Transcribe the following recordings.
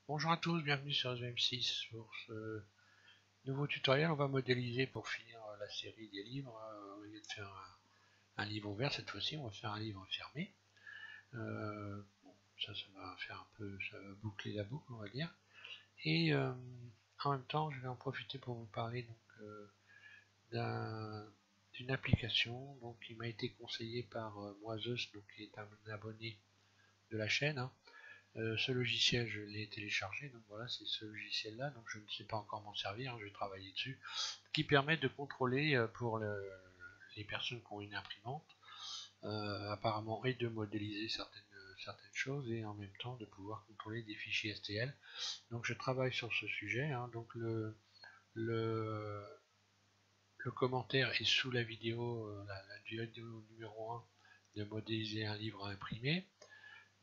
Bonjour à tous, bienvenue sur M6. Pour ce nouveau tutoriel, on va modéliser pour finir la série des livres. Au lieu de faire un livre ouvert, cette fois-ci, on va faire un livre fermé. Bon, ça va faire un peu, ça va boucler la boucle, on va dire. Et en même temps, je vais en profiter pour vous parler d'une application qui m'a été conseillée par Moiseuse, qui est un abonné de la chaîne. Ce logiciel, je l'ai téléchargé, donc voilà, c'est ce logiciel-là, donc je ne sais pas encore m'en servir, je vais travailler dessus, qui permet de contrôler pour les personnes qui ont une imprimante, apparemment, et de modéliser certaines choses, et en même temps de pouvoir contrôler des fichiers STL. Donc je travaille sur ce sujet, donc le, le commentaire est sous la vidéo, la vidéo numéro 1 de modéliser un livre à imprimer.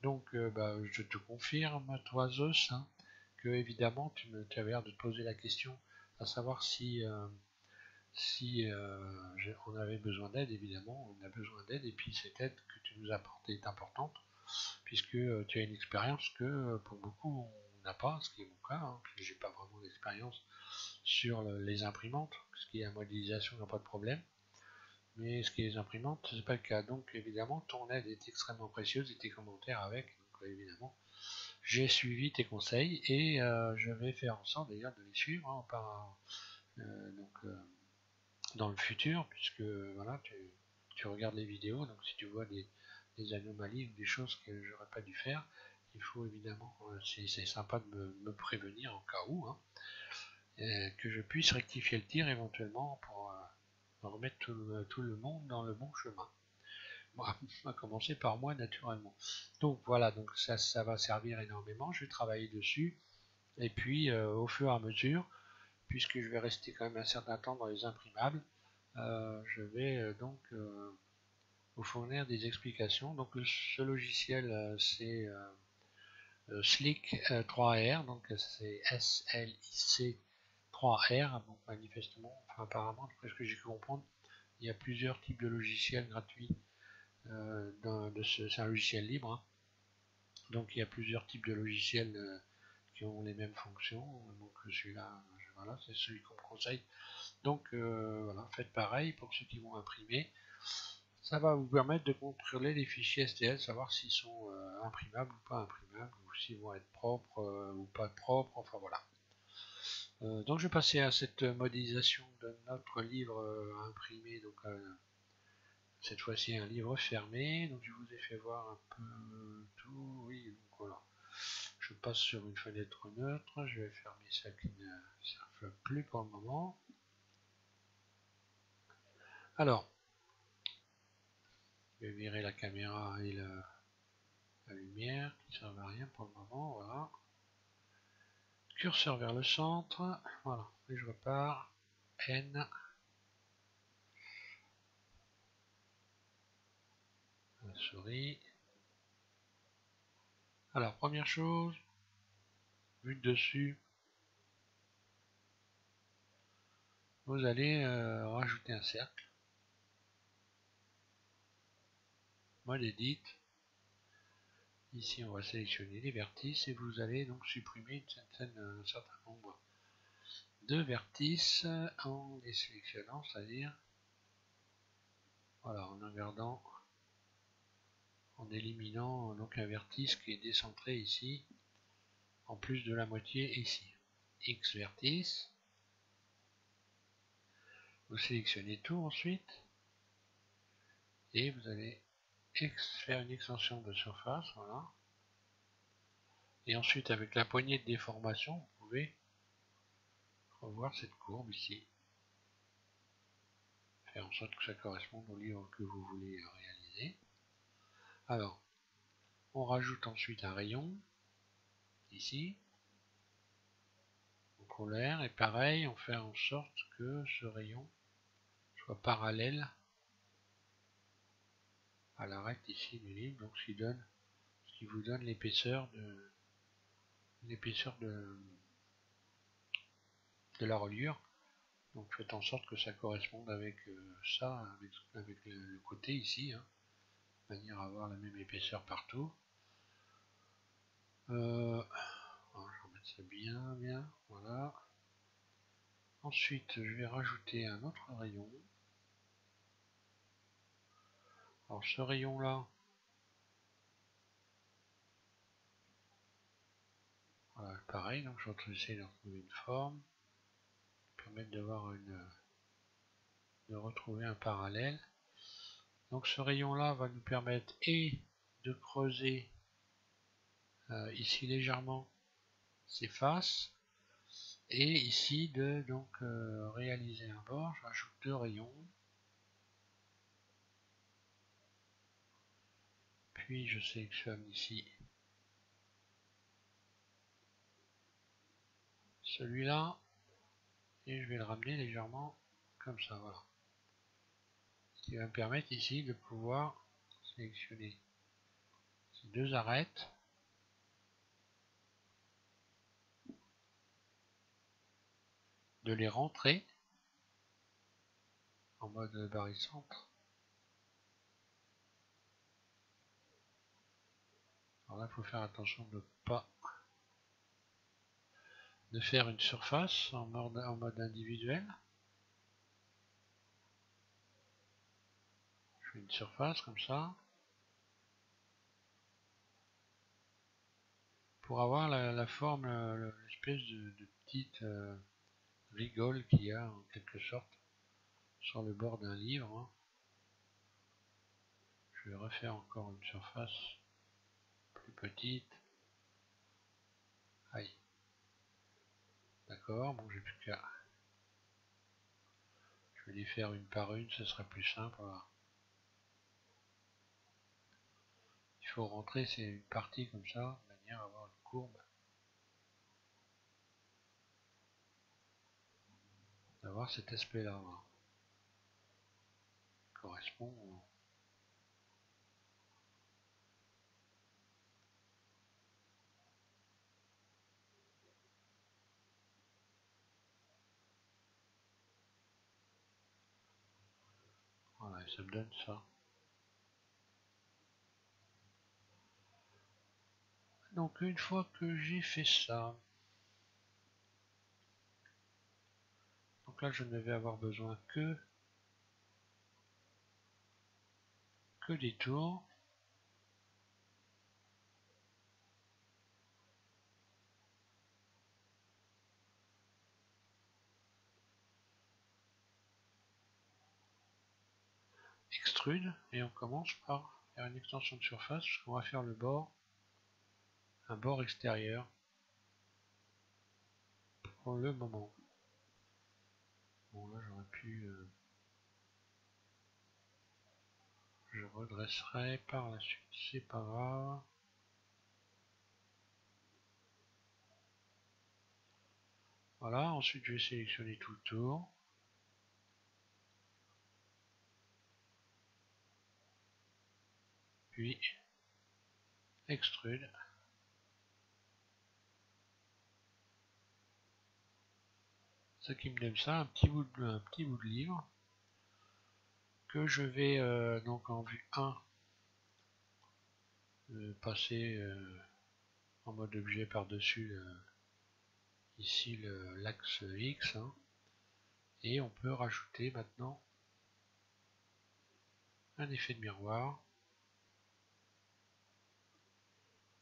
Donc je te confirme, toi Zeus, que évidemment tu avais l'air de te poser la question à savoir si on avait besoin d'aide. Évidemment on a besoin d'aide, et puis cette aide que tu nous apportes est importante puisque tu as une expérience que pour beaucoup on n'a pas, ce qui est mon cas, puisque j'ai pas vraiment d'expérience sur les imprimantes, ce qui est la modélisation n'a pas de problème, mais ce qui est les imprimantes c'est pas le cas. Donc évidemment ton aide est extrêmement précieuse et tes commentaires avec, donc évidemment j'ai suivi tes conseils et je vais faire en sorte d'ailleurs de les suivre dans le futur, puisque voilà, tu regardes les vidéos, donc si tu vois des anomalies ou des choses que j'aurais pas dû faire, il faut évidemment, c'est sympa de me prévenir en cas où, que je puisse rectifier le tir éventuellement pour remettre tout le monde dans le bon chemin. Bon, à commencer par moi naturellement. Donc voilà, donc ça va servir énormément, je vais travailler dessus. Et puis au fur et à mesure, puisque je vais rester quand même un certain temps dans les imprimables, je vais vous fournir des explications. Donc ce logiciel c'est Slick 3R, donc c'est SLIC 3R, donc manifestement, enfin apparemment, d'après ce que j'ai pu comprendre, il y a plusieurs types de logiciels gratuits. C'est un logiciel libre, donc il y a plusieurs types de logiciels qui ont les mêmes fonctions. Donc celui-là, voilà, c'est celui qu'on me conseille. Donc voilà, faites pareil pour ceux qui vont imprimer. Ça va vous permettre de contrôler les fichiers STL, savoir s'ils sont imprimables ou pas imprimables, ou s'ils vont être propres ou pas propres, enfin voilà. Donc je vais passer à cette modélisation de notre livre imprimé, donc cette fois-ci un livre fermé. Donc je vous ai fait voir un peu tout, oui, donc voilà. Je passe sur une fenêtre neutre, je vais fermer ça qui ne serve plus pour le moment. Alors, je vais virer la caméra et la lumière qui ne servent à rien pour le moment, voilà. Curseur vers le centre, voilà, et je repars. N, la souris. Alors, première chose, vue de dessus, vous allez rajouter un cercle. Mode Edit. Ici, on va sélectionner les vertices et vous allez donc supprimer un certain nombre de vertices en les sélectionnant, c'est-à-dire, voilà, en gardant, en éliminant donc un vertice qui est décentré ici, en plus de la moitié ici. X vertice. Vous sélectionnez tout ensuite et vous allez faire une extension de surface, voilà. Et ensuite, avec la poignée de déformation, vous pouvez revoir cette courbe ici. Faire en sorte que ça corresponde au livre que vous voulez réaliser. Alors, on rajoute ensuite un rayon, ici, au corollaire, et pareil, on fait en sorte que ce rayon soit parallèle à la recte ici du livre, donc ce qui vous donne l'épaisseur de la reliure. Donc faites en sorte que ça corresponde avec ça, avec le côté ici, de manière à avoir la même épaisseur partout. Je vais remettre Ensuite, je vais rajouter un autre rayon. Alors ce rayon là, voilà, pareil, donc je vais essayer de retrouver une forme, permettre de retrouver un parallèle. Donc ce rayon là va nous permettre et de creuser ici légèrement ces faces, et ici de réaliser un bord. Je rajoute deux rayons, puis je sélectionne ici celui-là et je vais le ramener légèrement comme ça, voilà. Ce qui va me permettre ici de pouvoir sélectionner ces deux arêtes, de les rentrer en mode barycentre. Alors là, il faut faire attention de ne pas faire une surface en mode individuel. Je fais une surface comme ça pour avoir la forme, l'espèce de petite rigole qu'il y a en quelque sorte sur le bord d'un livre, hein. Je vais refaire encore une surface plus petite. Aïe. D'accord, bon, j'ai plus qu'à. Je vais les faire une par une, ce sera plus simple. Voilà. Il faut rentrer, c'est une partie comme ça, de manière à avoir une courbe. D'avoir cet aspect-là. Voilà. Correspond. Voilà, et ça me donne ça. Donc une fois que j'ai fait ça, donc là je ne vais avoir besoin que des tours. Extrude, et on commence par faire une extension de surface, parce qu'on va faire le bord, un bord extérieur pour le moment. Bon là j'aurais pu, je redresserai par la suite, c'est pas grave. Voilà, ensuite je vais sélectionner tout le tour. Puis extrude. Ce qui me donne ça, un petit bout de livre que je vais donc en vue 1 passer en mode objet par-dessus ici l'axe X, hein, et on peut rajouter maintenant un effet de miroir.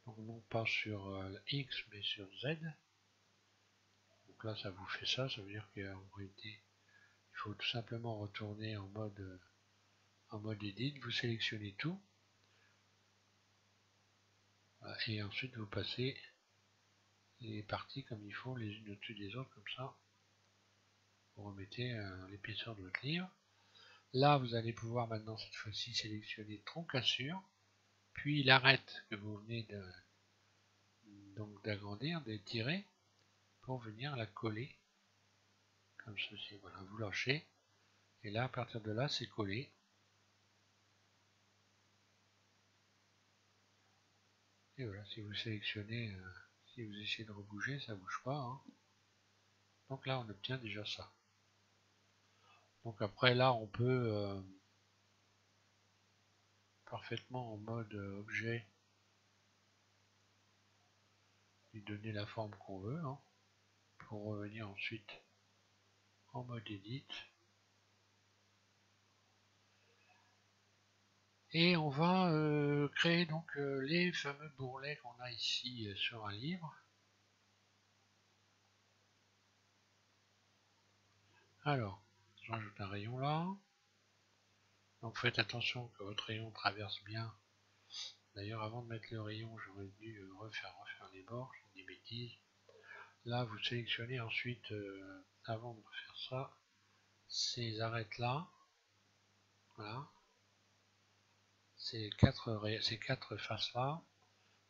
Donc non pas sur X mais sur Z. Donc là ça vous fait ça, ça veut dire qu'en réalité il faut tout simplement retourner en mode edit, vous sélectionnez tout et ensuite vous passez les parties comme il faut les unes au-dessus des autres, comme ça vous remettez l'épaisseur de votre livre. Là vous allez pouvoir maintenant cette fois-ci sélectionner troncassure, puis l'arête que vous venez d'agrandir, d'étirer, pour venir la coller comme ceci. Voilà, vous lâchez et là à partir de là c'est collé. Et voilà, si vous sélectionnez, si vous essayez de rebouger, ça bouge pas, hein. Donc là on obtient déjà ça. Donc après là on peut parfaitement en mode objet lui donner la forme qu'on veut, hein, pour revenir ensuite en mode edit. Et on va créer donc les fameux bourrelets qu'on a ici sur un livre. Alors, je rajoute un rayon là. Donc faites attention que votre rayon traverse bien. D'ailleurs, avant de mettre le rayon, j'aurais dû refaire les bords, j'ai des bêtises. Là, vous sélectionnez ensuite, avant de faire ça, ces arêtes là. Voilà. Ces quatre faces là.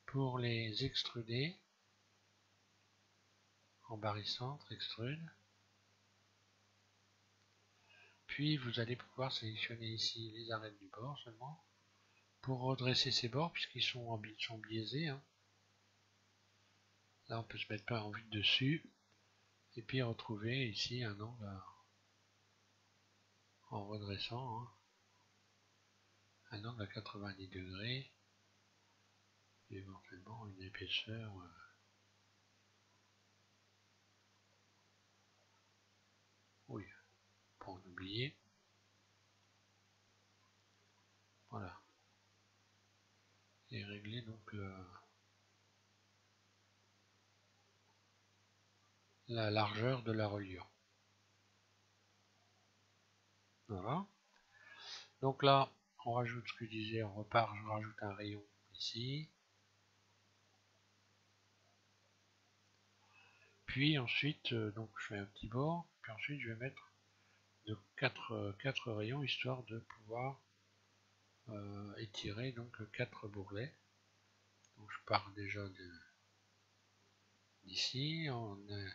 Pour les extruder, en barycentre, extrude. Puis vous allez pouvoir sélectionner ici les arêtes du bord seulement. Pour redresser ces bords, puisqu'ils sont biaisés. Hein. Là, on peut se mettre pas en vue de dessus. Et puis retrouver ici un angle en redressant. Hein. Un angle à 90 degrés. Et éventuellement une épaisseur. Oui, pour en oublier. Voilà. Et régler donc la largeur de la reliure. Voilà. Donc là, on rajoute ce que je disais, on repart, je rajoute un rayon ici. Puis ensuite, donc je fais un petit bord, puis ensuite je vais mettre de 4 rayons histoire de pouvoir étirer donc 4 bourrelets. Donc je pars déjà d'ici, là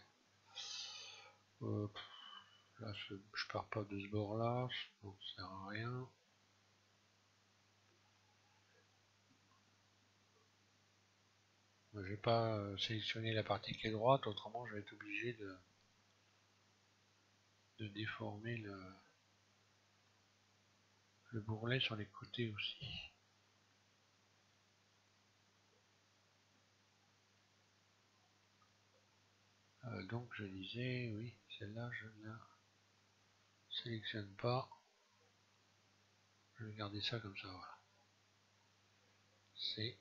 je pars pas de ce bord là, donc ça sert à rien. Je vais pas sélectionner la partie qui est droite, autrement je vais être obligé de déformer le bourrelet sur les côtés aussi. Donc je disais, oui, celle-là je ne la sélectionne pas. Je vais garder ça comme ça, voilà. C'est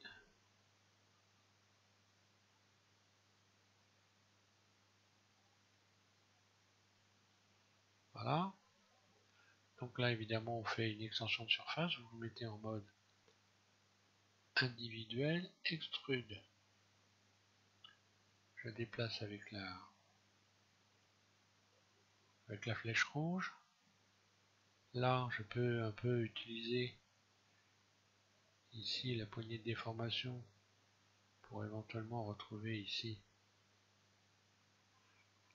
voilà. Donc là évidemment on fait une extension de surface, vous vous mettez en mode individuel, extrude. Je déplace avec la flèche rouge. Là je peux un peu utiliser ici la poignée de déformation pour éventuellement retrouver ici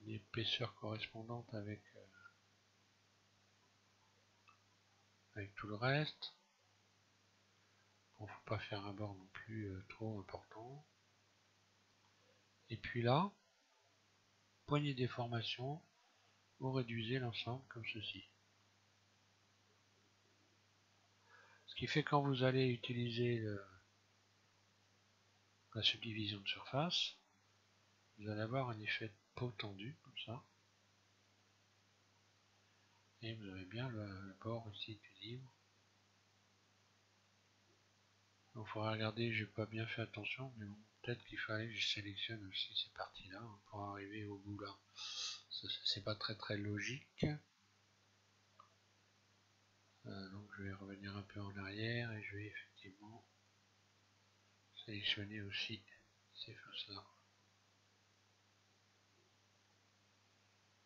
une épaisseur correspondante avec tout le reste. Bon, faut pas faire un bord non plus trop important. Et puis là, poignée de déformation, vous réduisez l'ensemble comme ceci. Ce qui fait quand vous allez utiliser la subdivision de surface, vous allez avoir un effet de peau tendue comme ça. Et vous avez bien le bord ici du livre. Donc il faudra regarder, j'ai pas bien fait attention, mais bon, peut-être qu'il fallait que je sélectionne aussi ces parties-là hein, pour arriver au bout là. C'est pas très logique. Donc je vais revenir un peu en arrière et je vais effectivement sélectionner aussi ces faces-là.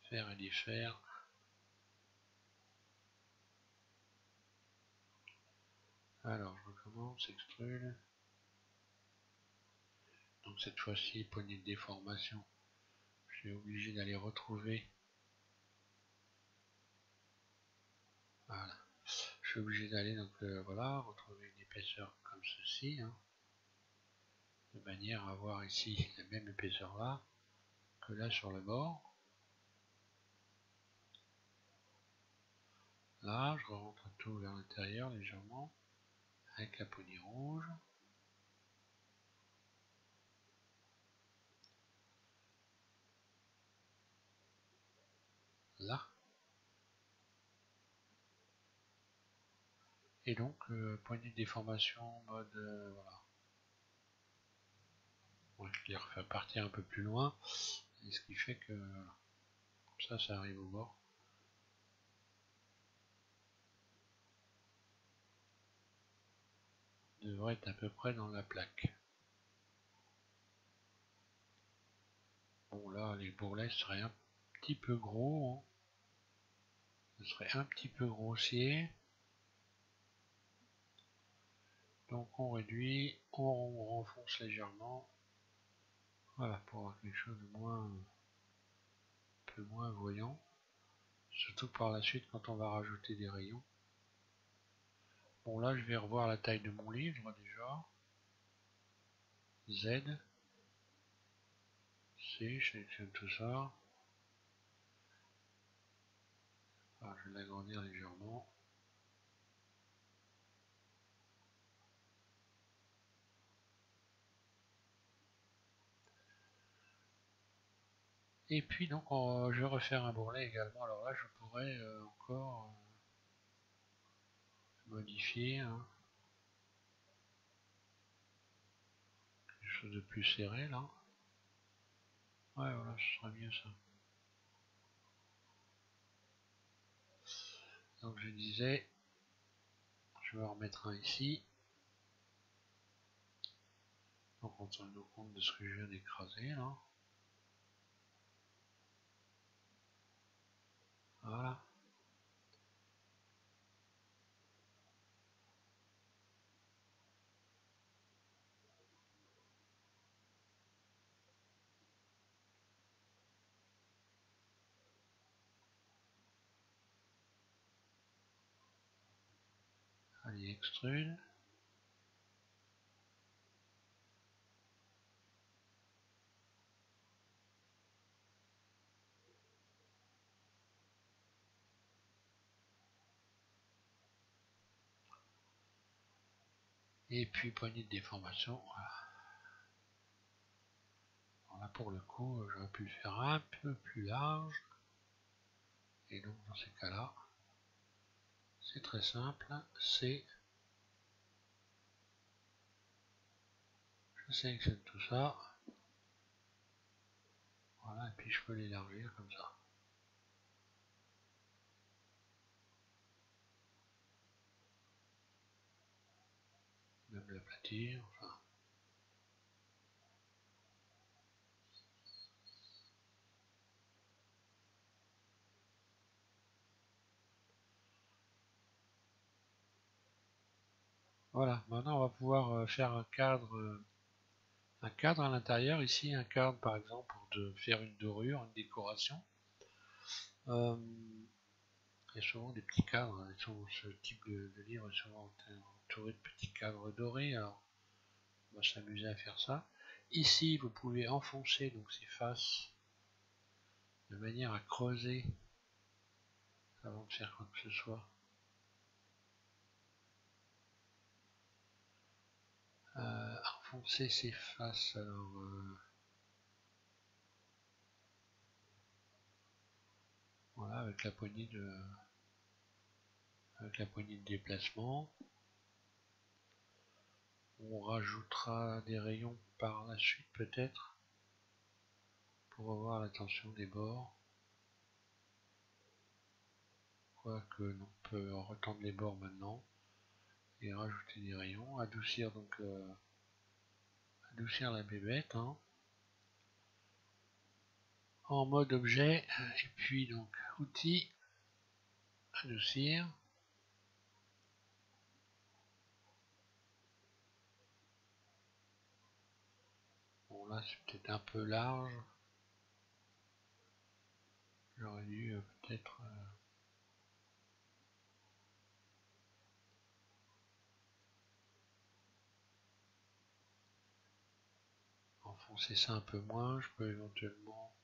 Faire et défaire. Alors je recommence, extrude. Donc cette fois-ci, poignée de déformation. Je suis obligé d'aller retrouver. Voilà. Je suis obligé d'aller donc voilà, retrouver une épaisseur comme ceci. Hein, de manière à avoir ici la même épaisseur là que là sur le bord. Là, je rentre tout vers l'intérieur légèrement avec la poignée rouge. Là. Et donc poignée de déformation mode voilà. Bon, je l'ai refait partir un peu plus loin, et ce qui fait que comme ça arrive au bord. Devrait être à peu près dans la plaque. Bon là les bourrelets seraient un petit peu gros, hein. Ce serait un petit peu grossier. Donc on réduit, on renfonce légèrement. Voilà, pour avoir quelque chose de moins, un peu moins voyant. Surtout par la suite quand on va rajouter des rayons. Bon là je vais revoir la taille de mon livre déjà. Z. C, je sélectionne tout ça. Alors, je vais l'agrandir légèrement. Et puis donc je vais refaire un bourrelet également. Alors là je pourrais encore modifier, hein, quelque chose de plus serré là. Ouais voilà, ce sera mieux ça. Donc je disais, je vais en remettre un ici. Donc on tient compte de ce que je viens d'écraser là. Voilà. Allez, extrude. Et puis poignée de déformation. Voilà. Alors là pour le coup, j'aurais pu le faire un peu plus large. Et donc dans ces cas-là, c'est très simple. C'est, je sélectionne tout ça. Voilà, et puis je peux l'élargir comme ça. Même l'aplatir, enfin. Voilà, maintenant on va pouvoir faire un cadre à l'intérieur. Ici, un cadre par exemple pour faire une dorure, une décoration. Il y a souvent des petits cadres, ce type de livre est souvent entouré de petits cadres dorés. Alors, on va s'amuser à faire ça. Ici, vous pouvez enfoncer donc ces faces de manière à creuser avant de faire quoi que ce soit. Enfoncer ces faces, alors voilà, avec la poignée de déplacement. On rajoutera des rayons par la suite peut-être pour avoir la tension des bords. Quoique on peut retendre les bords maintenant et rajouter des rayons, adoucir donc adoucir la bébête, hein, en mode objet, et puis donc outils, adoucir. Bon là c'est peut-être un peu large, j'aurais dû peut-être enfoncer ça un peu moins. Je peux éventuellement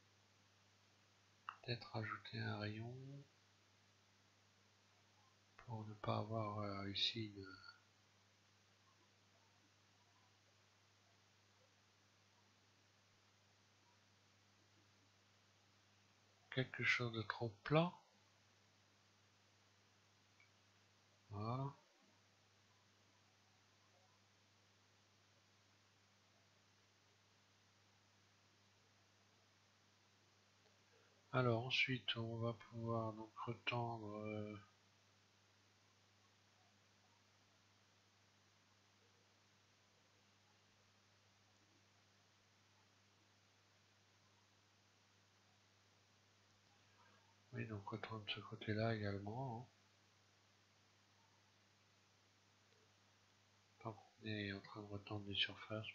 peut-être rajouter un rayon pour ne pas avoir ici quelque chose de trop plat. Voilà. Alors ensuite on va pouvoir donc retendre oui, donc retendre de ce côté là également, hein. Tant qu'on est en train de retendre des surfaces,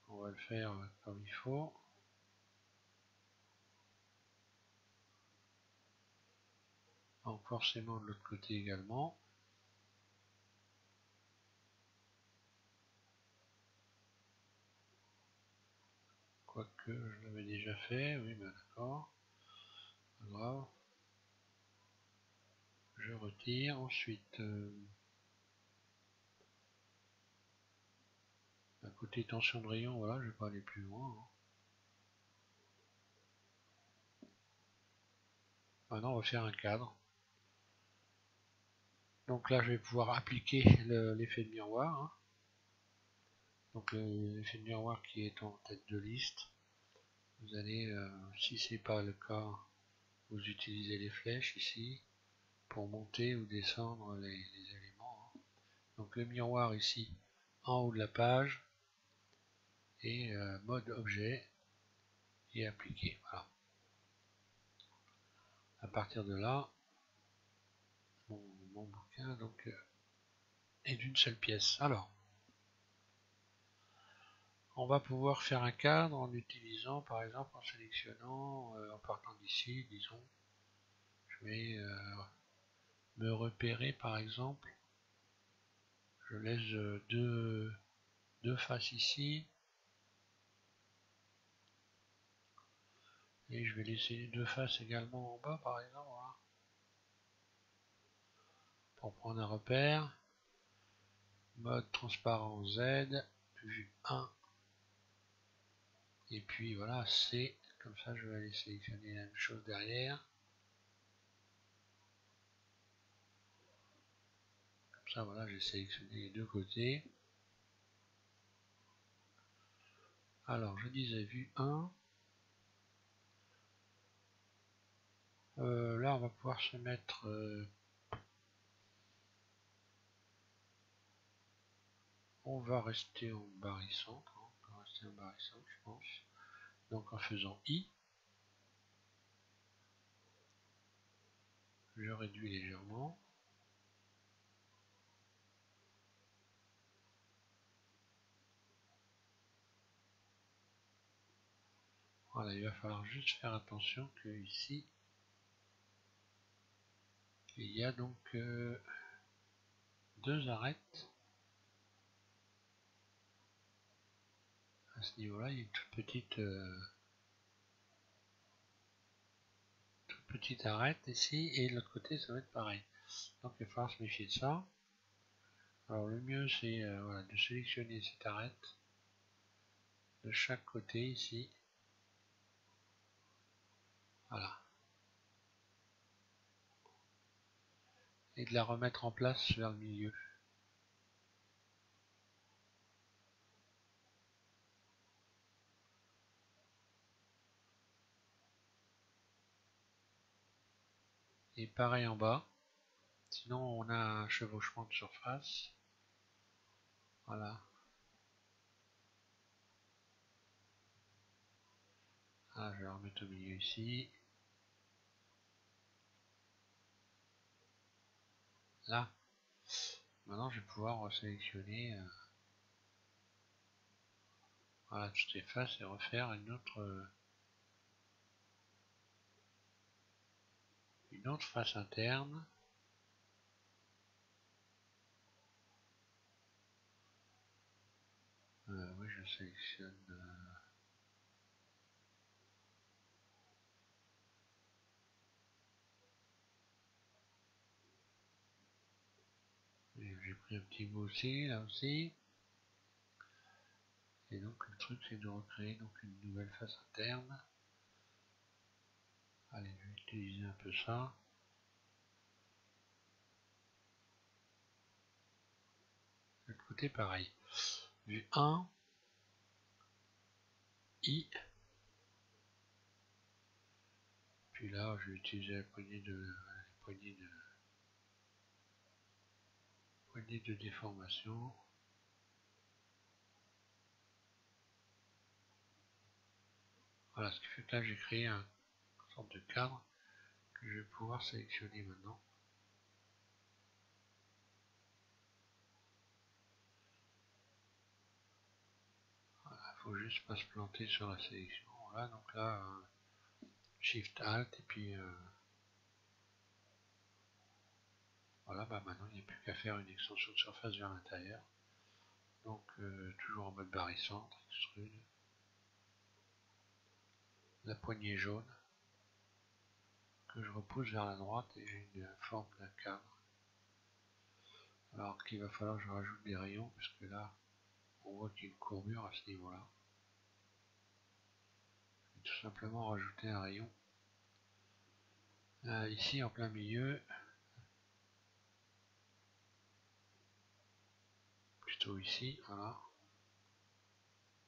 on va le faire comme il faut. Donc forcément de l'autre côté également. Quoique je l'avais déjà fait, oui ben d'accord. Pas grave. Je retire. Ensuite, à côté tension de rayon, voilà, je vais pas aller plus loin, hein. Maintenant on va faire un cadre. Donc là je vais pouvoir appliquer l'effet de miroir, hein. Donc l'effet de miroir qui est en tête de liste. Vous allez, si c'est pas le cas, vous utilisez les flèches ici pour monter ou descendre les éléments, hein. Donc le miroir ici en haut de la page et mode objet et appliquer. Voilà. À partir de là, mon bouquin donc est d'une seule pièce. Alors, on va pouvoir faire un cadre en utilisant, par exemple, en sélectionnant, en partant d'ici, disons, je vais me repérer, par exemple, je laisse deux faces ici, et je vais laisser deux faces également en bas, par exemple, voilà, pour prendre un repère. Mode transparent Z, vue 1, et puis voilà, C, comme ça je vais aller sélectionner la même chose derrière. Comme ça, voilà, j'ai sélectionné les deux côtés. Alors, je disais vue 1. Là, on va pouvoir se mettre... on va rester en barycentre, hein, on va rester en barycentre, je pense. Donc, en faisant I, je réduis légèrement. Voilà, il va falloir juste faire attention que ici, il y a donc deux arêtes. À ce niveau-là, il y a une toute petite arête ici, et de l'autre côté, ça va être pareil. Donc, il va falloir se méfier de ça. Alors, le mieux, c'est voilà, de sélectionner cette arête de chaque côté ici. Voilà. Et de la remettre en place vers le milieu. Et pareil en bas. Sinon, on a un chevauchement de surface. Voilà. Ah, je vais la remettre au milieu ici. Là. Maintenant, je vais pouvoir sélectionner voilà, toutes les faces et refaire une autre face interne. Oui, je sélectionne. J'ai pris un petit bout aussi, là aussi. Et donc, le truc, c'est de recréer donc une nouvelle face interne. Allez, je vais utiliser un peu ça. De l'autre côté, pareil. Vue 1, I, Puis là, je vais utiliser la poignée de déformation. Voilà, ce qui fait que là, j'ai créé une sorte de cadre que je vais pouvoir sélectionner maintenant. Voilà, il faut juste pas se planter sur la sélection. Voilà, donc là, Shift Alt et puis voilà, bah maintenant il n'y a plus qu'à faire une extension de surface vers l'intérieur. Donc toujours en mode barycentre, extrude. La poignée jaune que je repousse vers la droite et j'ai une forme d'un cadre. Alors qu'il va falloir que je rajoute des rayons puisque là on voit qu'il y a une courbure à ce niveau là. Je vais tout simplement rajouter un rayon ici en plein milieu, plutôt ici, voilà,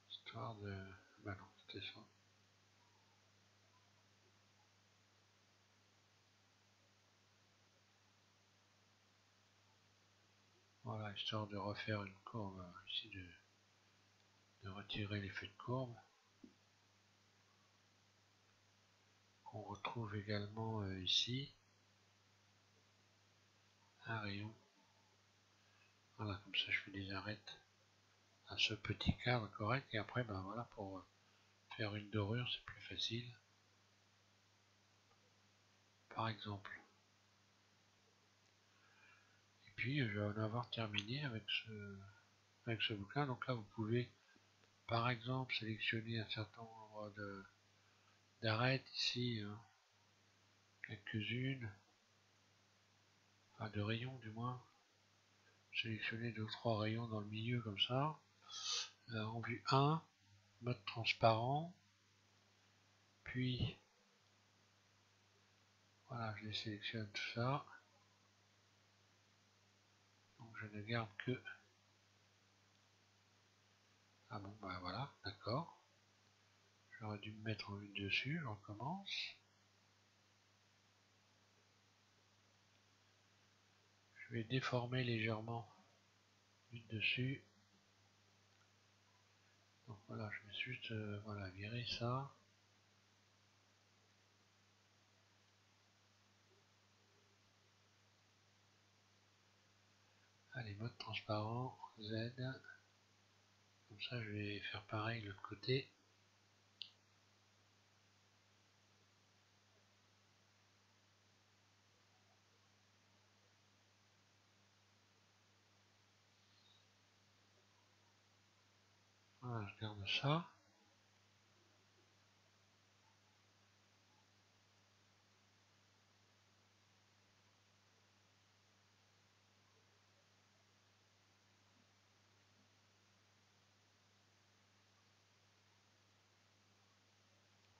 histoire de... bah non, c'était ça. Voilà, histoire de refaire une courbe ici, de retirer l'effet de courbe. On retrouve également ici un rayon. Voilà, comme ça je fais des arêtes à ce petit cadre correct et après ben voilà, pour faire une dorure c'est plus facile. Par exemple. Et puis je vais en avoir terminé avec ce bouquin. Donc là vous pouvez par exemple sélectionner un certain nombre d'arêtes ici, hein, quelques-unes, enfin de rayons du moins. Sélectionner 2 ou 3 rayons dans le milieu comme ça. En vue 1, mode transparent, puis voilà, je les sélectionne tout ça. Donc je ne garde que... Ah bon, bah voilà, d'accord. J'aurais dû me mettre en vue dessus, je recommence. Je vais déformer légèrement vue dessus. Donc voilà, je vais juste voilà, virer ça. Allez, mode transparent, Z. Comme ça, je vais faire pareil de l'autre côté. Voilà, je garde ça.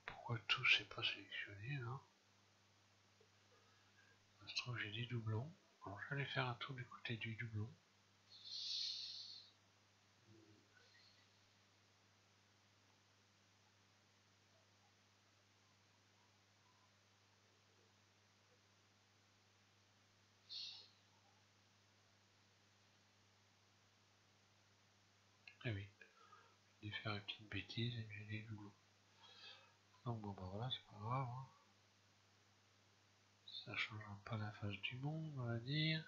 Pourquoi tout c'est pas sélectionné là? Ça se trouve j'ai des doublons. Alors je vais aller faire un tour du côté du doublon. Eh oui, j'ai dû faire une petite bêtise et j'ai des doublons. Donc bon bah voilà, c'est pas grave. Hein. Ça change pas la face du monde, on va dire.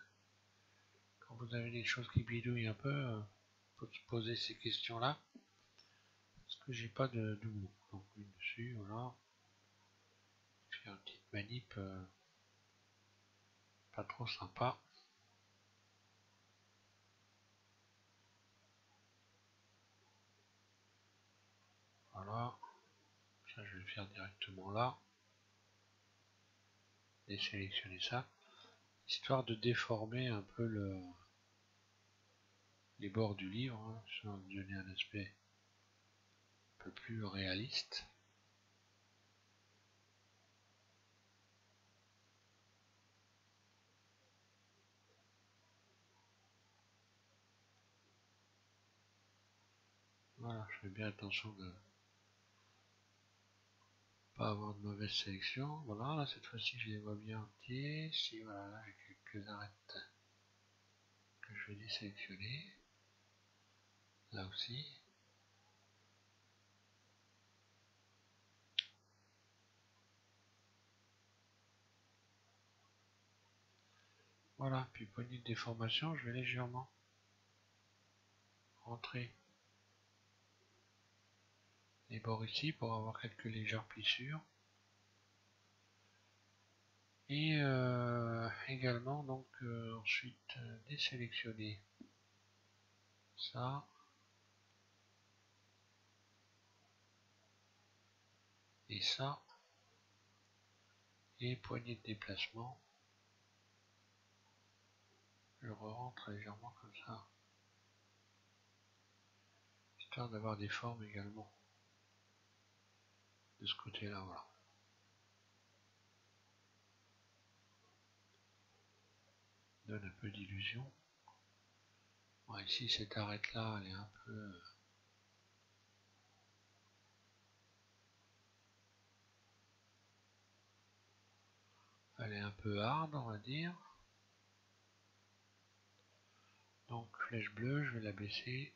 Quand vous avez des choses qui bidouillent un peu, faut se poser ces questions-là. Parce que j'ai pas de doublon. Donc une dessus, voilà. Faire une petite manip pas trop sympa. Voilà. Ça je vais le faire directement là. Et sélectionner ça. Histoire de déformer un peu les bords du livre. Hein, histoire de donner un aspect un peu plus réaliste. Voilà, je fais bien attention de pas avoir de mauvaise sélection. Voilà, là cette fois-ci je les vois bien entiers. Si voilà, là j'ai quelques arêtes que je vais désélectionner. Là aussi. Voilà, puis poignée de déformation, je vais légèrement rentrer les bords ici pour avoir quelques légères plissures. Et également donc ensuite désélectionner ça et ça, et poignée de déplacement, je rentre légèrement comme ça, histoire d'avoir des formes également de ce côté là. Voilà, donne un peu d'illusion. Bon, ici cette arête là elle est un peu hard, on va dire. Donc flèche bleue, je vais la baisser.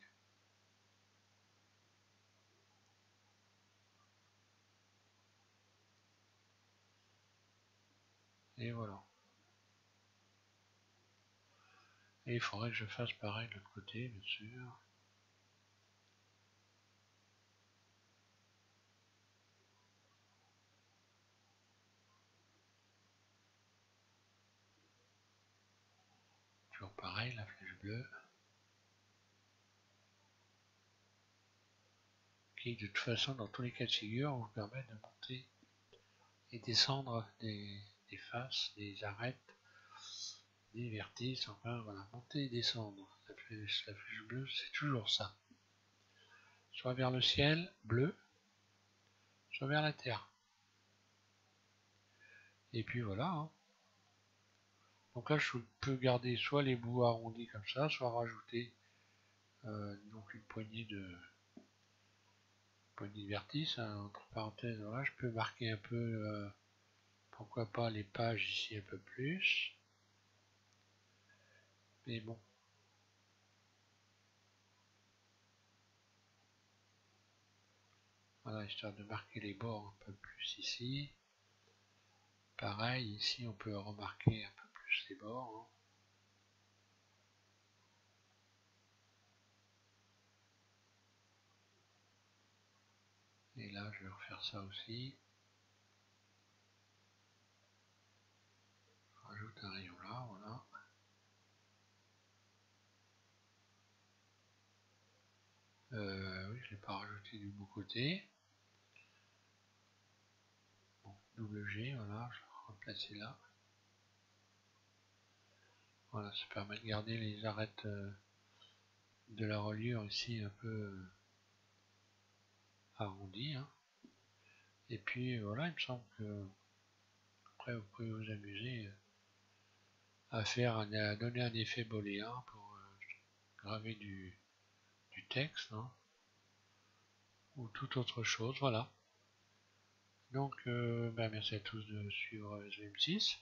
Et voilà. Et il faudrait que je fasse pareil de l'autre côté, bien sûr. Toujours pareil, la flèche bleue. Qui de toute façon, dans tous les cas de figure, vous permet de monter et descendre des faces, des arêtes, des vertices, enfin voilà, monter et descendre. La flèche bleue, c'est toujours ça. Soit vers le ciel, bleu, soit vers la terre. Et puis voilà. Hein. Donc là, je peux garder soit les bouts arrondis comme ça, soit rajouter donc une poignée de vertices, hein, entre parenthèses. Voilà, je peux marquer un peu, pourquoi pas les pages ici un peu plus. Mais bon. Voilà, histoire de marquer les bords un peu plus ici. Pareil, ici on peut remarquer un peu plus les bords. Hein. Et là, je vais refaire ça aussi. Je rajoute un rayon là, voilà. Oui, je ne l'ai pas rajouté du bon côté. Bon, double G, voilà, je vais replacer là. Voilà, ça permet de garder les arêtes de la reliure ici un peu arrondies. Hein. Et puis voilà, il me semble que après vous pouvez vous amuser à donner un effet booléen pour graver du texte. Hein. Ou toute autre chose, voilà. Donc, merci à tous de suivre SVM6.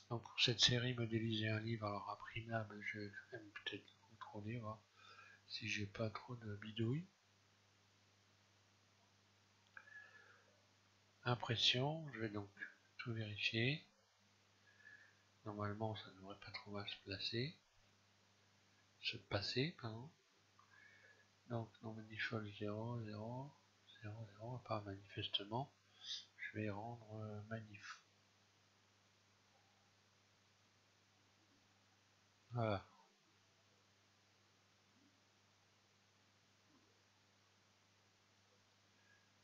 Donc, pour cette série, modéliser un livre, alors imprimable, je vais même peut-être contrôler, voir si j'ai pas trop de bidouilles. Impression, je vais donc tout vérifier. Normalement, ça ne devrait pas trop mal se passer, pardon. Donc, non manifold 0, 0, 0, 0, à part manifestement, je vais rendre manif. Voilà.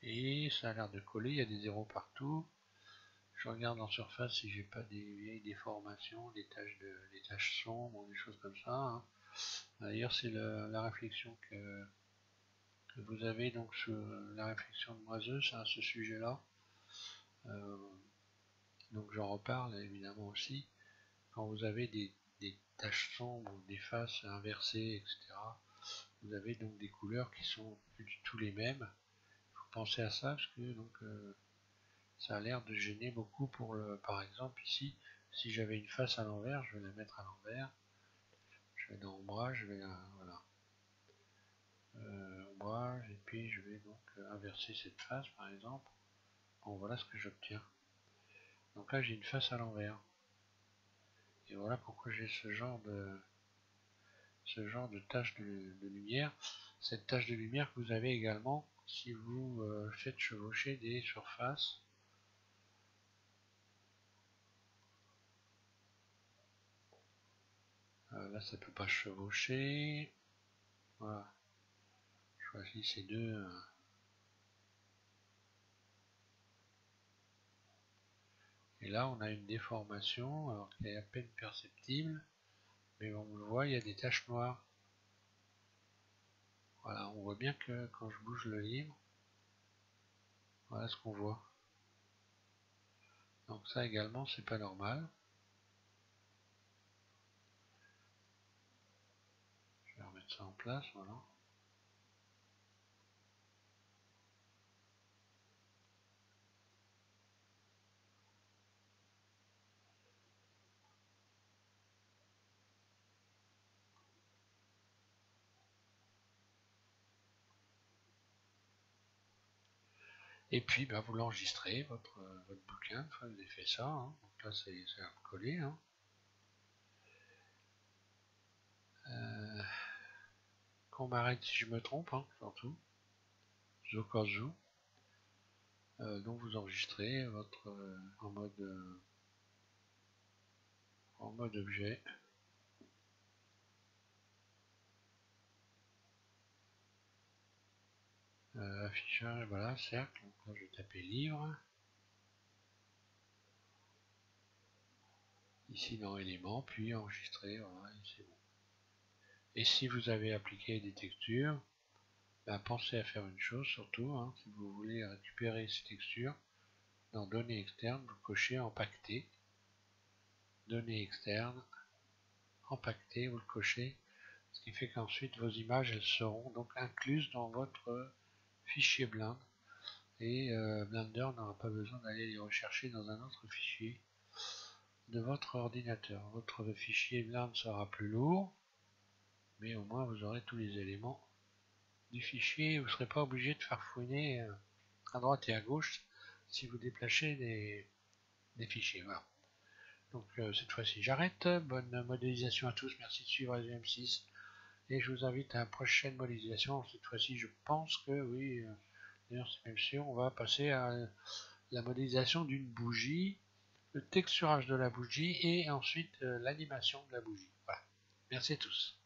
Et ça a l'air de coller, il y a des zéros partout. Je regarde en surface si j'ai pas des vieilles déformations, des taches sombres, des choses comme ça. Hein. D'ailleurs, c'est la réflexion que vous avez donc sur la réflexion de Moiseuse à ce sujet-là. Donc j'en reparle évidemment aussi. Quand vous avez des taches sombres, des faces inversées, etc. Vous avez donc des couleurs qui sont plus du tout les mêmes. Il faut penser à ça parce que donc ça a l'air de gêner beaucoup pour le, par exemple ici, si j'avais une face à l'envers, je vais la mettre à l'envers, je vais dans ombrage, je vais voilà, ombrage, et puis je vais donc inverser cette face par exemple. Bon, voilà ce que j'obtiens. Donc là j'ai une face à l'envers, et voilà pourquoi j'ai ce genre de tache de lumière. Cette tache de lumière que vous avez également si vous faites chevaucher des surfaces. Là ça peut pas chevaucher. Voilà. Je choisis ces deux. Et là on a une déformation alors qu'elle est à peine perceptible. Mais on le voit, il y a des taches noires. Voilà, on voit bien que quand je bouge le livre, voilà ce qu'on voit. Donc ça également c'est pas normal. Je vais remettre ça en place, voilà. Et puis bah, vous l'enregistrez, votre bouquin, une fois que vous avez fait ça. Hein. Donc là c'est à coller. Hein. Qu'on m'arrête si je me trompe, hein, surtout. Au cas où. Donc vous enregistrez votre en mode objet. Affichage, voilà, cercle. Donc là je vais taper livre. Ici dans éléments, puis enregistrer, voilà, et c'est bon. Et si vous avez appliqué des textures, ben pensez à faire une chose surtout, hein, si vous voulez récupérer ces textures, dans données externes, vous cochez empaqueter, données externes, empaqueter, vous le cochez, ce qui fait qu'ensuite vos images elles seront donc incluses dans votre fichier Blend et Blender n'aura pas besoin d'aller les rechercher dans un autre fichier de votre ordinateur. Votre fichier Blend sera plus lourd, mais au moins vous aurez tous les éléments du fichier. Vous ne serez pas obligé de faire fouiner à droite et à gauche si vous déplacez des fichiers. Voilà. Donc cette fois-ci j'arrête. Bonne modélisation à tous. Merci de suivre M6. Et je vous invite à la prochaine modélisation. Cette fois-ci je pense que oui, d'ailleurs c'est même sûr, on va passer à la modélisation d'une bougie, le texturage de la bougie et ensuite l'animation de la bougie. Voilà. Merci à tous.